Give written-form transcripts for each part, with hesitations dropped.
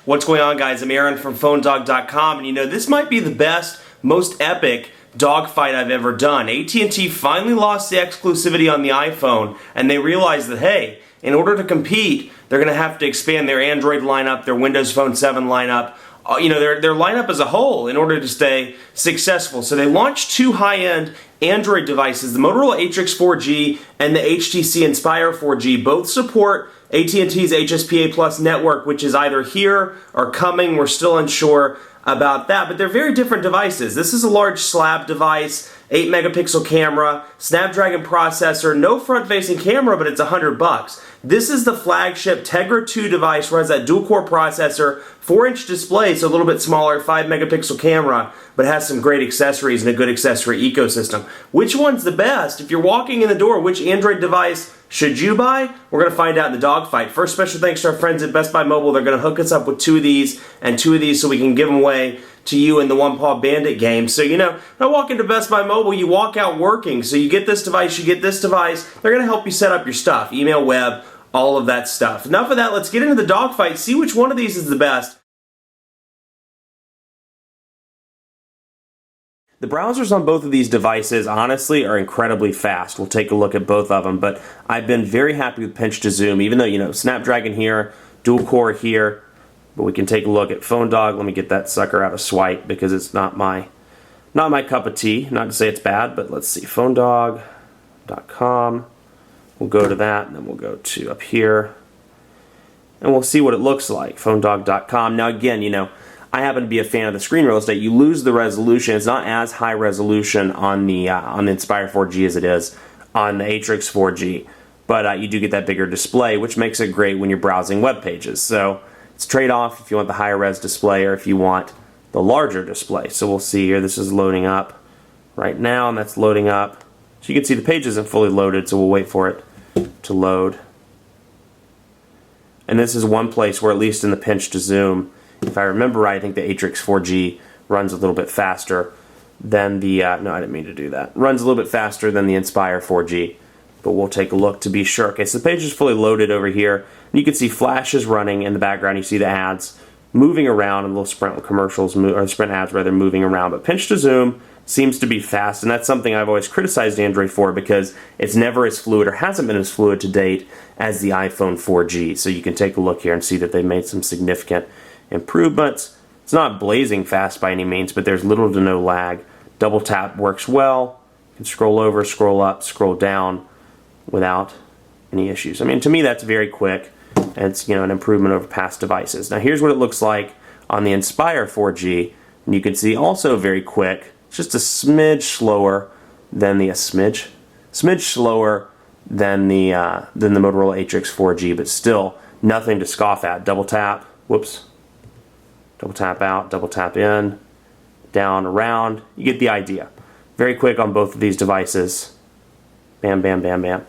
What's going on, guys? I'm Aaron from PhoneDog.com, and you know, this might be the best, most epic dogfight I've ever done. AT&T finally lost the exclusivity on the iPhone, and they realized that, hey, in order to compete, they're going to have to expand their Android lineup, their Windows Phone 7 lineup, you know, their lineup as a whole in order to stay successful. So they launched two high-end Android devices, the Motorola Atrix 4G and the HTC Inspire 4G. Both support AT&T's HSPA Plus network, which is either here or coming. We're still unsure about that, but they're very different devices. This is a large slab device, 8 megapixel camera, Snapdragon processor, no front-facing camera, but it's $100. This is the flagship Tegra 2 device, runs that dual-core processor, 4-inch display, so a little bit smaller, 5 megapixel camera, but has some great accessories and a good accessory ecosystem. Which one's the best? If you're walking in the door, which Android device should you buy? We're going to find out in the dogfight. First, special thanks to our friends at Best Buy Mobile. They're going to hook us up with two of these and two of these so we can give them away to you in the One Paw Bandit game. So, you know, I walk into Best Buy Mobile, you walk out working. So you get this device, you get this device. They're going to help you set up your stuff, email, web, all of that stuff. Enough of that. Let's get into the dogfight, see which one of these is the best. The browsers on both of these devices, honestly, are incredibly fast. We'll take a look at both of them, but I've been very happy with pinch to zoom, even though, you know, Snapdragon here, dual core here, but we can take a look at PhoneDog. Let me get that sucker out of swipe because it's not my cup of tea. Not to say it's bad, but let's see, PhoneDog.com. We'll go to that, and then we'll go to up here, and we'll see what it looks like, PhoneDog.com. Now, again, you know, I happen to be a fan of the screen real estate. You lose the resolution. It's not as high resolution on the Inspire 4G as it is on the Atrix 4G, but you do get that bigger display, which makes it great when you're browsing web pages. So it's a trade-off if you want the higher res display or if you want the larger display. So we'll see here. This is loading up right now, and that's loading up. So you can see the page isn't fully loaded, so we'll wait for it to load. And this is one place where, at least in the pinch to zoom, if I remember right, I think the Atrix 4G runs a little bit faster than the, no, I didn't mean to do that. Runs a little bit faster than the Inspire 4G, but we'll take a look to be sure. Okay, so the page is fully loaded over here, and you can see flashes running in the background. You see the ads moving around, and little Sprint commercials, or Sprint ads rather, moving around. But pinch to zoom seems to be fast, and that's something I've always criticized Android for because it's never as fluid, or hasn't been as fluid to date, as the iPhone 4G. So you can take a look here and see that they've made some significant improvements. It's not blazing fast by any means, but there's little to no lag. Double tap works well. You can scroll over, scroll up, scroll down without any issues. I mean, to me, that's very quick, and it's, you know, an improvement over past devices. Now, here's what it looks like on the Inspire 4G, and you can see also very quick. It's just a smidge slower than the smidge slower than the Motorola Atrix 4G, but still nothing to scoff at. Double tap, whoops. Double tap out, double tap in, down, around. You get the idea. Very quick on both of these devices. Bam, bam, bam, bam.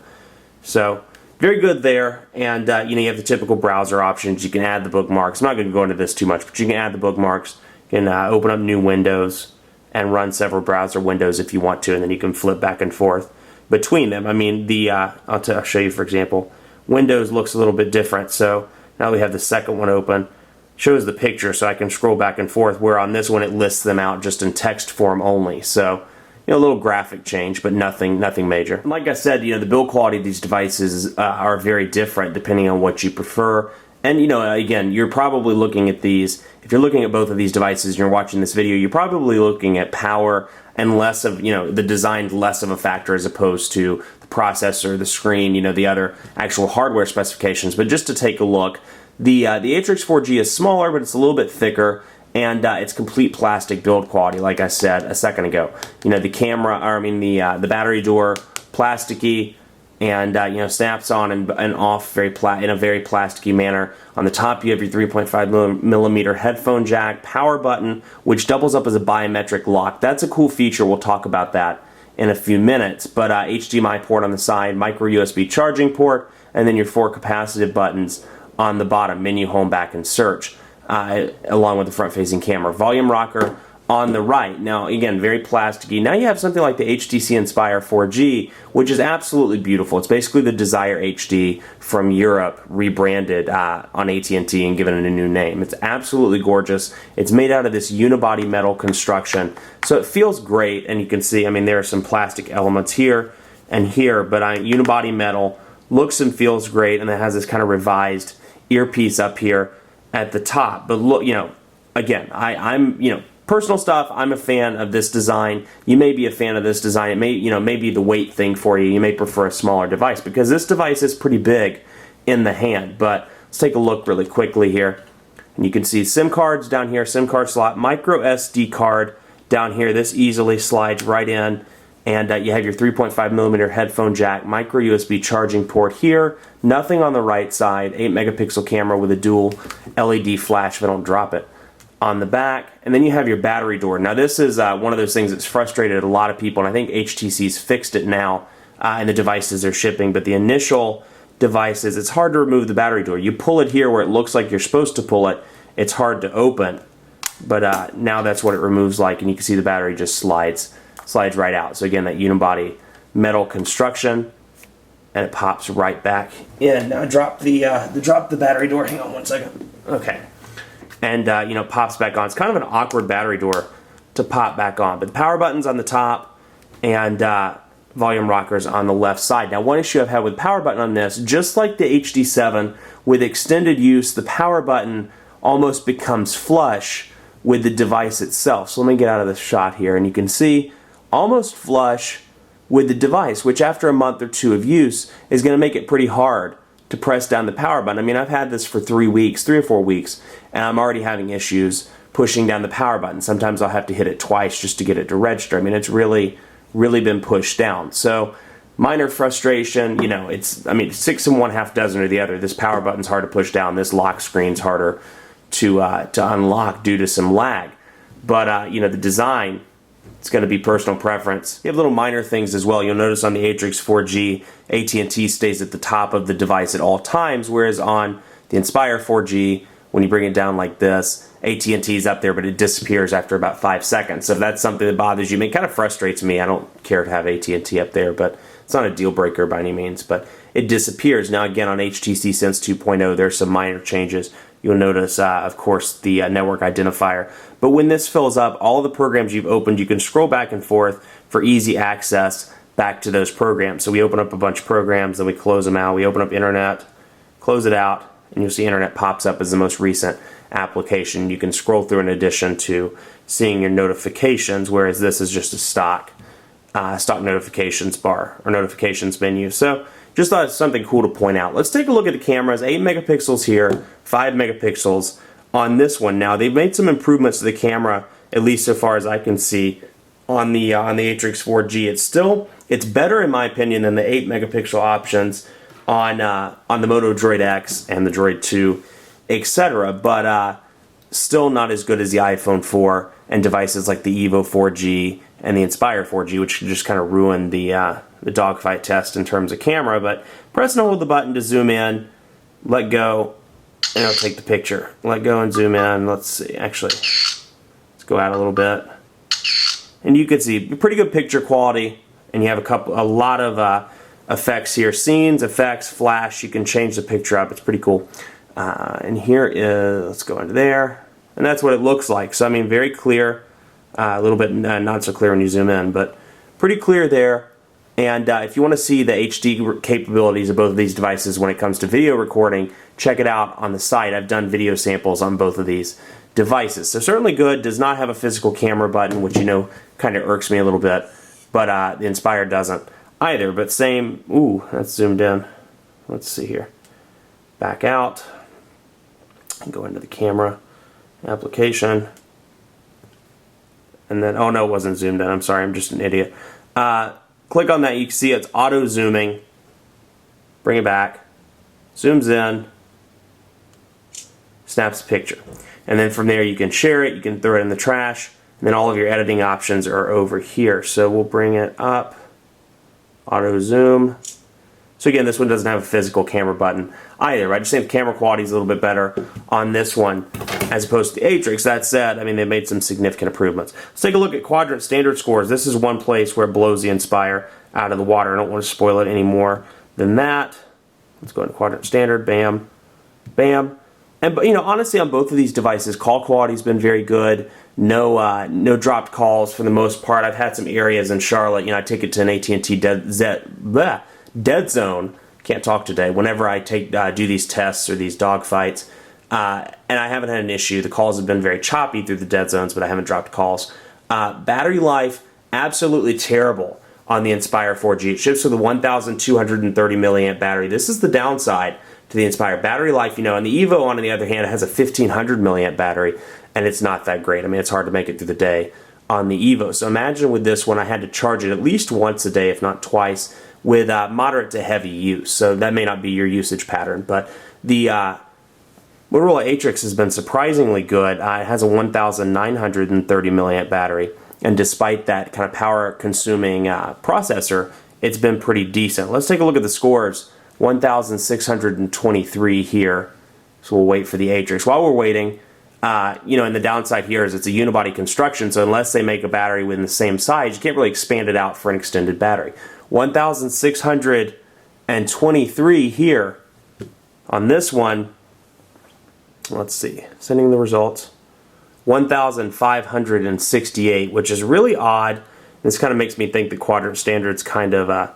So, very good there. And, you know, you have the typical browser options. You can add the bookmarks. I'm not going to go into this too much, but you can add the bookmarks. You can open up new windows and run several browser windows if you want to, and then you can flip back and forth between them. I mean, I'll show you, for example, Windows looks a little bit different. So, now we have the second one open. Shows the picture, so I can scroll back and forth, where on this one it lists them out just in text form only. So, you know, a little graphic change, but nothing major. And like I said, you know, the build quality of these devices are very different depending on what you prefer. And, you know, again, you're probably looking at these, if you're looking at both of these devices and you're watching this video, you're probably looking at power and less of, you know, the design less of a factor as opposed to the processor, the screen, you know, the other actual hardware specifications. But just to take a look, the Atrix 4G is smaller, but it's a little bit thicker, and it's complete plastic build quality, like I said a second ago. You know, the camera, or I mean the battery door, plasticky, and you know, snaps on and off in a very plasticky manner. On the top, you have your 3.5 millimeter headphone jack, power button, which doubles up as a biometric lock. That's a cool feature. We'll talk about that in a few minutes. But HDMI port on the side, micro USB charging port, and then your 4 capacitive buttons on the bottom, menu, home, back, and search, along with the front-facing camera. Volume rocker on the right. Now, again, very plasticky. Now you have something like the HTC Inspire 4G, which is absolutely beautiful. It's basically the Desire HD from Europe rebranded on AT&T and given it a new name. It's absolutely gorgeous. It's made out of this unibody metal construction, so it feels great. And you can see, I mean, there are some plastic elements here and here, but unibody metal, looks and feels great, and it has this kind of revised earpiece up here at the top. But look, you know, again, I'm, you know, personal stuff, I'm a fan of this design. You may be a fan of this design. It may, you know, maybe the weight thing for you. You may prefer a smaller device because this device is pretty big in the hand. But let's take a look really quickly here. And you can see SIM cards down here, SIM card slot, micro SD card down here. This easily slides right in. And you have your 3.5mm headphone jack, micro USB charging port here. Nothing on the right side. 8-megapixel camera with a dual LED flash if I don't drop it on the back. And then you have your battery door. Now this is one of those things that's frustrated a lot of people, and I think HTC's fixed it now in the devices they're shipping. But the initial devices, it's hard to remove the battery door. You pull it here where it looks like you're supposed to pull it. It's hard to open. But now that's what it removes like, and you can see the battery just slides right out. So again, that unibody metal construction, and it pops right back in. Now drop the battery door. Hang on one second. Okay, and you know, pops back on. It's kind of an awkward battery door to pop back on, but the power button's on the top, and volume rockers on the left side. Now, one issue I've had with the power button on this, just like the HD7, with extended use, the power button almost becomes flush with the device itself. So let me get out of this shot here, and you can see almost flush with the device, which after a month or two of use is going to make it pretty hard to press down the power button. I mean, I've had this for 3 or 4 weeks, and I'm already having issues pushing down the power button. Sometimes I'll have to hit it twice just to get it to register. I mean, it's really been pushed down. So minor frustration, you know, I mean, 6 and 1/2 dozen or the other. This power button's hard to push down. This lock screen's harder to unlock due to some lag. But, you know, the design, it's going to be personal preference. You have little minor things as well. You'll notice on the Atrix 4G, AT&T stays at the top of the device at all times, whereas on the Inspire 4G, when you bring it down like this, AT&T is up there, but it disappears after about 5 seconds. So if that's something that bothers you, it kind of frustrates me. I don't care to have AT&T up there, but it's not a deal breaker by any means, but it disappears. Now again, on HTC Sense 2.0, there's some minor changes. You'll notice, of course, the network identifier. But when this fills up, all of the programs you've opened, you can scroll back and forth for easy access back to those programs. So we open up a bunch of programs, then we close them out. We open up Internet, close it out, and you'll see Internet pops up as the most recent application. You can scroll through in addition to seeing your notifications, whereas this is just a stock notifications bar or notifications menu. So just thought it's something cool to point out. Let's take a look at the cameras. 8 megapixels here, 5 megapixels on this one. Now they've made some improvements to the camera, at least so far as I can see, on the Atrix 4G. It's better in my opinion than the 8 megapixel options on the Moto Droid X and the Droid 2, etc. But still not as good as the iPhone 4 and devices like the Evo 4G and the Inspire 4G, which just kind of ruined the Dogfight test in terms of camera. But press and hold the button to zoom in, let go, and it'll take the picture. Let go and zoom in. Let's see. Actually, let's go out a little bit, and you can see pretty good picture quality. And you have a lot of effects here: scenes, effects, flash. You can change the picture up. It's pretty cool. And here is, let's go into there, and that's what it looks like. So I mean, very clear. A little bit not so clear when you zoom in, but pretty clear there. And if you want to see the HD capabilities of both of these devices when it comes to video recording, check it out on the site. I've done video samples on both of these devices. So certainly good. Does not have a physical camera button, which, you know, kind of irks me a little bit. But the Inspire doesn't either. But same. Ooh, that's zoomed in. Let's see here. Back out. And go into the camera application. And then, oh no, it wasn't zoomed in. I'm sorry, I'm just an idiot. Click on that, you can see it's auto zooming. Bring it back, zooms in, snaps a picture. And then from there you can share it, you can throw it in the trash, and then all of your editing options are over here. So we'll bring it up, auto zoom. So again, this one doesn't have a physical camera button either. I just think the camera quality is a little bit better on this one as opposed to the Atrix. That said, I mean, they made some significant improvements. Let's take a look at Quadrant standard scores. This is one place where it blows the Inspire out of the water. I don't want to spoil it any more than that. Let's go into Quadrant standard. Bam, bam. And you know, honestly, on both of these devices, call quality's been very good. No dropped calls for the most part. I've had some areas in Charlotte. You know, I take it to an AT&T dead zone. Can't talk today. Whenever I do these tests or these dogfights, and I haven't had an issue. The calls have been very choppy through the dead zones, but I haven't dropped calls. Battery life, absolutely terrible on the Inspire 4G. It ships with a 1,230 milliamp battery. This is the downside to the Inspire. Battery life, you know, and the Evo, on the other hand, it has a 1,500 milliamp battery, and it's not that great. I mean, it's hard to make it through the day on the Evo. So imagine with this one, I had to charge it at least once a day, if not twice, with moderate to heavy use. So that may not be your usage pattern, but the Motorola Atrix has been surprisingly good. It has a 1,930 milliamp battery, and despite that kind of power-consuming processor, it's been pretty decent. Let's take a look at the scores. 1,623 here. So we'll wait for the Atrix. While we're waiting, you know, and the downside here is it's a unibody construction, so unless they make a battery within the same size, you can't really expand it out for an extended battery. 1,623 here on this one. Let's see, sending the results. 1,568, which is really odd. This kind of makes me think the Quadrant standard's kind of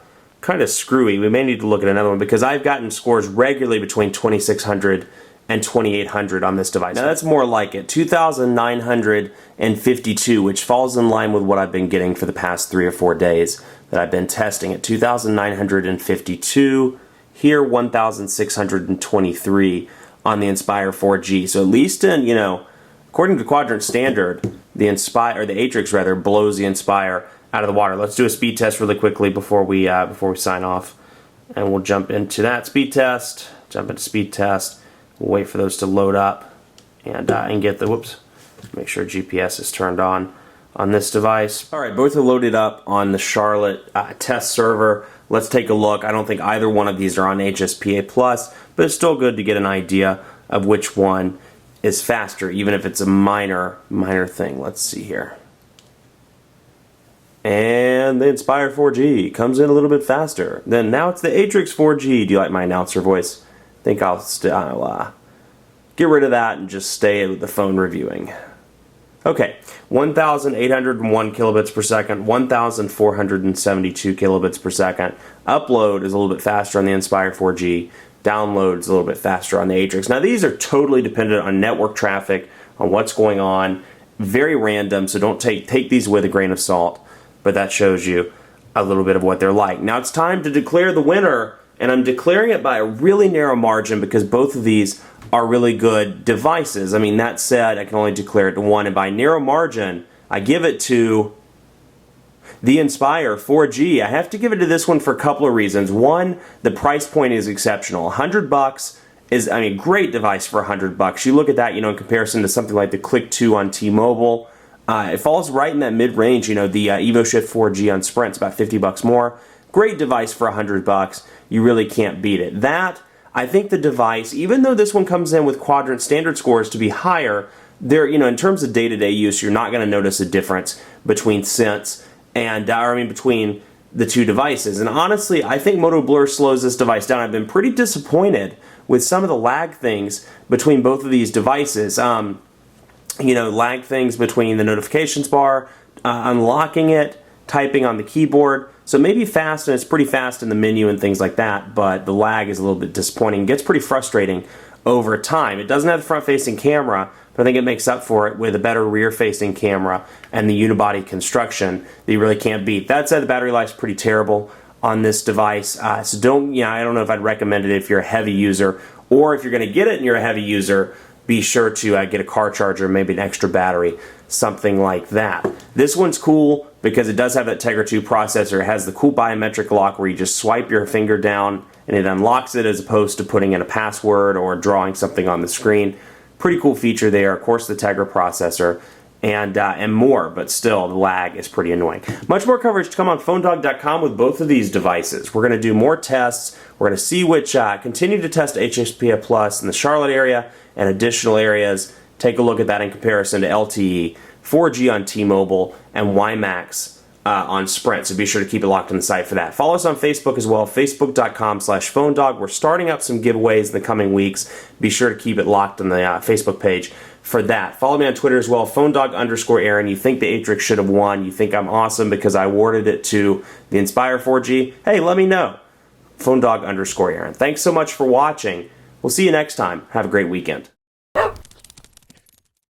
screwy. We may need to look at another one because I've gotten scores regularly between 2,600 and 2,800 on this device. Now that's more like it. 2,952, which falls in line with what I've been getting for the past 3 or 4 days that I've been testing it. 2,952. Here, 1,623 on the Inspire 4G. So at least in, you know, according to Quadrant standard, the Inspire, or the Atrix rather, blows the Inspire out of the water. Let's do a speed test really quickly before we sign off, and we'll jump into that speed test. Jump into speed test. We'll wait for those to load up and get the make sure GPS is turned on this device. All right, both are loaded up on the Charlotte test server. Let's take a look. I don't think either one of these are on HSPA Plus, but it's still good to get an idea of which one is faster, even if it's a minor thing. Let's see here. And the Inspire 4G comes in a little bit faster. Then now it's the Atrix 4G. Do you like my announcer voice? I think I'll get rid of that and just stay with the phone reviewing. Okay, 1,801 kilobits per second, 1,472 kilobits per second. Upload is a little bit faster on the Inspire 4G. Download is a little bit faster on the Atrix. Now these are totally dependent on network traffic, on what's going on. Very random, so don't take these with a grain of salt. But that shows you a little bit of what they're like. Now it's time to declare the winner, and I'm declaring it by a really narrow margin because both of these are really good devices. I mean, that said, I can only declare it to one, and by narrow margin, I give it to the Inspire 4G. I have to give it to this one for a couple of reasons. One, the price point is exceptional. $100 is, I mean, great device for $100. You look at that, you know, in comparison to something like the Click 2 on T-Mobile. It falls right in that mid-range. You know, the EvoShift 4G on Sprint's about $50 more. Great device for $100. You really can't beat it. That, I think the device, even though this one comes in with Quadrant standard scores to be higher, there, you know, in terms of day-to-day use, you're not going to notice a difference between Sense and, between the two devices. And honestly, I think MOTOBLUR slows this device down. I've been pretty disappointed with some of the lag things between both of these devices. You know, lag things between the notifications bar, unlocking it, typing on the keyboard. So maybe fast, and it's pretty fast in the menu and things like that, but the lag is a little bit disappointing. It gets pretty frustrating over time. It doesn't have the front-facing camera, but I think it makes up for it with a better rear-facing camera and the unibody construction that you really can't beat. That said, the battery life's pretty terrible on this device, so don't, you know, I don't know if I'd recommend it if you're a heavy user, or if you're going to get it and you're a heavy user, be sure to get a car charger, maybe an extra battery, something like that. This one's cool because it does have that Tegra 2 processor. It has the cool biometric lock where you just swipe your finger down and it unlocks it, as opposed to putting in a password or drawing something on the screen. Pretty cool feature there. Of course, the Tegra processor and more, but still the lag is pretty annoying. Much more coverage to come on PhoneDog.com with both of these devices. We're going to do more tests. We're going to see which, continue to test HSPA Plus in the Charlotte area and additional areas take a look at that in comparison to LTE, 4G on T-Mobile, and WiMAX on Sprint, so be sure to keep it locked on the site for that. Follow us on Facebook as well, facebook.com/PhoneDog. We're starting up some giveaways in the coming weeks. Be sure to keep it locked on the Facebook page for that. Follow me on Twitter as well, PhoneDog_Aaron. You think the Atrix should have won, you think I'm awesome because I awarded it to the Inspire 4G, hey, let me know. PhoneDog_Aaron. Thanks so much for watching. We'll see you next time. Have a great weekend.